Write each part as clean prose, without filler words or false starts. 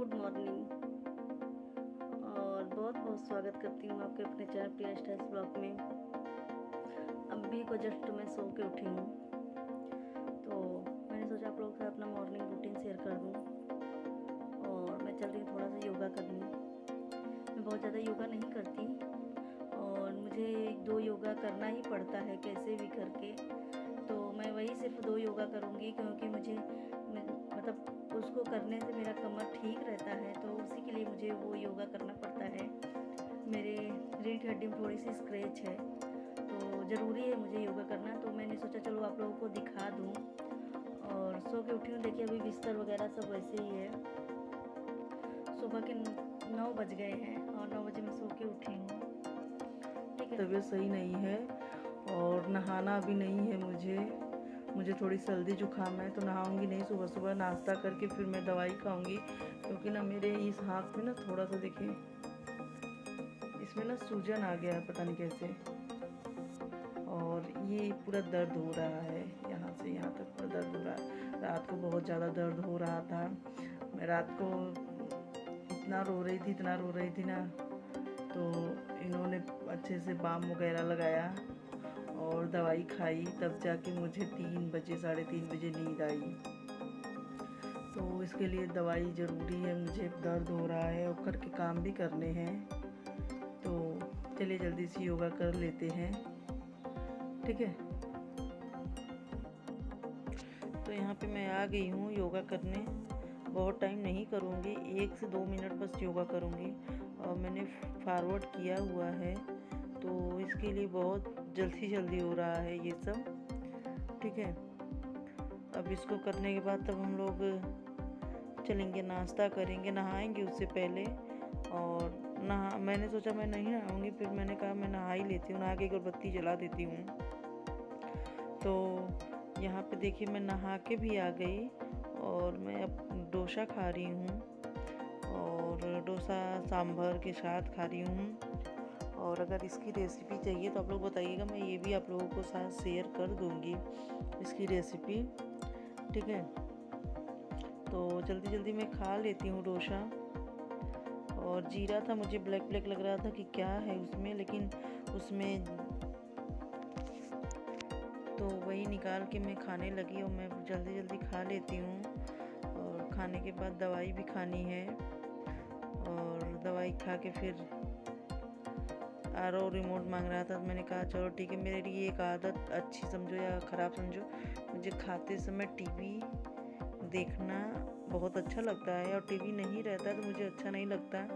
Good morning और बहुत बहुत स्वागत करती हूँ आपके अपने चैनल प्रिया स्टाइल्स ब्लॉग में। अभी को जस्ट मैं सो के उठी हूँ, तो मैंने सोचा आप लोगों के साथ अपना मॉर्निंग रूटीन शेयर कर दूँ। और मैं चल रही हूँ थोड़ा सा योगा करने। मैं बहुत ज़्यादा योगा नहीं करती और मुझे 2 योगा करना ही पड़ता है कैसे भी करके, तो मैं वही सिर्फ 2 योगा करूँगी क्योंकि मुझे मतलब उसको करने से मेरा कमर ठीक रहता है, तो उसी के लिए मुझे वो योगा करना पड़ता है। मेरे रीढ़ की हड्डी में थोड़ी सी स्क्रैच है, तो ज़रूरी है मुझे योगा करना। तो मैंने सोचा चलो आप लोगों को दिखा दूँ। और सो के उठी हूँ, देखिए अभी बिस्तर वगैरह सब वैसे ही है। सुबह के 9 बज गए हैं और 9 बजे मैं सो के उठी हूँ। ठीक है, तबीयत सही नहीं है और नहाना भी नहीं है। मुझे थोड़ी सर्दी जुकाम है, तो नहाऊंगी नहीं। सुबह सुबह नाश्ता करके फिर मैं दवाई खाऊंगी, क्योंकि ना मेरे इस हाथ में ना थोड़ा सा देखिए, इसमें ना सूजन आ गया है, पता नहीं कैसे। और ये पूरा दर्द हो रहा है, यहाँ से यहाँ तक पूरा दर्द हो रहा है। रात को बहुत ज़्यादा दर्द हो रहा था। मैं रात को इतना रो रही थी ना, तो इन्होंने अच्छे से बाम वगैरह लगाया और दवाई खाई, तब जाके मुझे 3 बजे 3:30 बजे नींद आई। तो इसके लिए दवाई ज़रूरी है। मुझे दर्द हो रहा है और घर के काम भी करने हैं, तो चलिए जल्दी से योगा कर लेते हैं। ठीक है, तो यहाँ पे मैं आ गई हूँ योगा करने। बहुत टाइम नहीं करूँगी, 1 से 2 मिनट बस योगा करूँगी। और मैंने फॉरवर्ड किया हुआ है, तो इसके लिए बहुत जल्दी हो रहा है ये सब। ठीक है, अब इसको करने के बाद तब हम लोग चलेंगे, नाश्ता करेंगे, नहाएंगे उससे पहले। और मैंने सोचा मैं नहीं नहाऊंगी, फिर मैंने कहा मैं नहा ही लेती हूँ, नहा के अगरबत्ती जला देती हूँ। तो यहाँ पे देखिए मैं नहा के भी आ गई और मैं अब डोसा खा रही हूँ, और डोसा सांभर के साथ खा रही हूँ। और अगर इसकी रेसिपी चाहिए तो आप लोग बताइएगा, मैं ये भी आप लोगों को साथ शेयर कर दूँगी इसकी रेसिपी। ठीक है, तो जल्दी मैं खा लेती हूँ डोसा। और जीरा था, मुझे ब्लैक लग रहा था कि क्या है उसमें, लेकिन उसमें तो वही निकाल के मैं खाने लगी और मैं जल्दी खा लेती हूँ। और खाने के बाद दवाई भी खानी है, और दवाई खा के फिर आरओ रिमोट मांग रहा था, तो मैंने कहा चलो ठीक है। मेरे लिए एक आदत अच्छी समझो या ख़राब समझो, मुझे खाते समय टीवी देखना बहुत अच्छा लगता है। और टीवी नहीं रहता तो मुझे अच्छा नहीं लगता,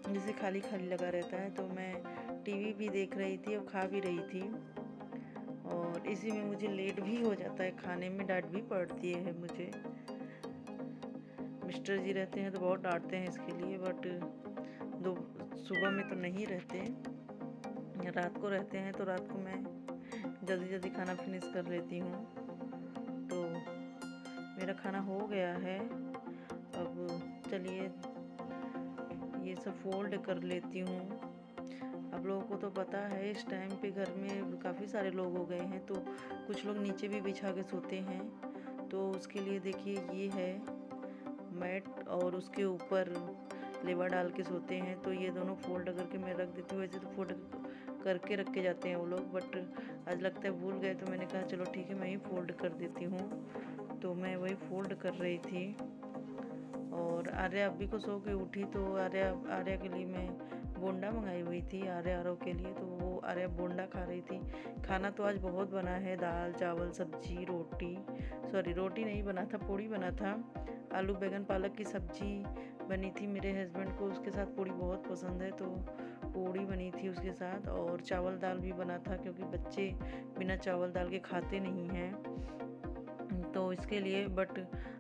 जैसे खाली लगा रहता है। तो मैं टीवी भी देख रही थी और खा भी रही थी, और इसी में मुझे लेट भी हो जाता है खाने में, डांट भी पड़ती है मुझे। मिस्टर जी रहते हैं तो बहुत डांटते हैं इसके लिए, बट सुबह में तो नहीं रहते, रात को रहते हैं। तो रात को मैं जल्दी खाना फिनिश कर लेती हूँ। तो मेरा खाना हो गया है, अब चलिए ये सब फोल्ड कर लेती हूँ। आप लोगों को तो पता है इस टाइम पे घर में काफ़ी सारे लोग हो गए हैं, तो कुछ लोग नीचे भी बिछा के सोते हैं। तो उसके लिए देखिए ये है मैट, और उसके ऊपर लेवा डाल के सोते हैं। तो ये दोनों फोल्ड करके मैं रख देती हूँ। वैसे तो फोल्ड करके रख के जाते हैं वो लोग, बट आज लगता है भूल गए, तो मैंने कहा चलो ठीक है मैं ही फोल्ड कर देती हूँ। तो मैं वही फोल्ड कर रही थी। और आर्या अभी को सो के उठी, तो आर्या के लिए मैं बोंडा मंगाई हुई थी, आर्या के लिए। तो वो आर्या बोंडा खा रही थी। खाना तो आज बहुत बना है, दाल चावल सब्जी रोटी नहीं बना था, पूड़ी बना था। आलू बैगन पालक की सब्जी बनी थी, मेरे हस्बैंड को उसके साथ पूड़ी बहुत पसंद है, तो पूड़ी बनी थी उसके साथ। और चावल दाल भी बना था, क्योंकि बच्चे बिना चावल दाल के खाते नहीं हैं, तो इसके लिए। बट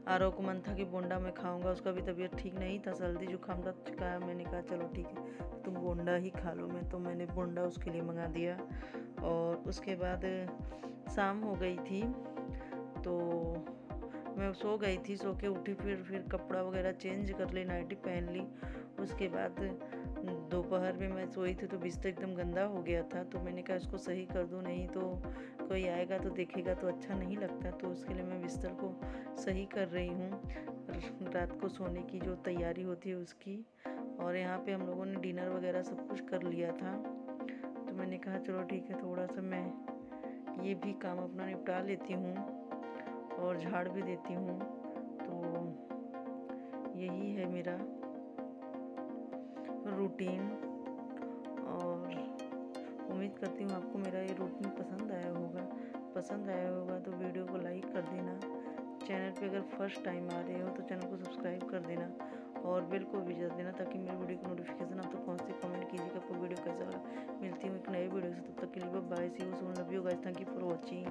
आरव को मन था कि बोंडा मैं खाऊंगा, उसका भी तबीयत ठीक नहीं था, सर्दी जुकाम था। कहा मैंने कहा चलो ठीक है तुम बोंडा ही खा लो। मैंने बोंडा उसके लिए मंगा दिया। और उसके बाद शाम हो गई थी, तो मैं सो गई थी, सो के उठी, फिर कपड़ा वगैरह चेंज कर ली, नाइटी पहन ली। उसके बाद दोपहर में मैं सोई थी तो बिस्तर एकदम गंदा हो गया था, तो मैंने कहा इसको सही कर दूँ, नहीं तो कोई आएगा तो देखेगा तो अच्छा नहीं लगता। तो उसके लिए मैं बिस्तर को सही कर रही हूँ, रात को सोने की जो तैयारी होती है उसकी। और यहाँ पे हम लोगों ने डिनर वगैरह सब कुछ कर लिया था, तो मैंने कहा चलो ठीक है, थोड़ा सा मैं ये भी काम अपना निपटा लेती हूँ और झाड़ भी देती हूँ। तो यही है मेरा रूटीन, और उम्मीद करती हूँ आपको मेरा ये रूटीन पसंद आया होगा तो वीडियो को लाइक कर देना। चैनल पे अगर फर्स्ट टाइम आ रहे हो तो चैनल को सब्सक्राइब कर देना और बेल को भी बजा देना, ताकि मेरी वीडियो की नोटिफिकेशन आप तक पहुँचती। कमेंट कीजिएगा आपको वीडियो कैसा लगा। मिलती हूँ एक नए वीडियो से, तब तक के लिए bye, see you soon, love you guys, thank you for watching.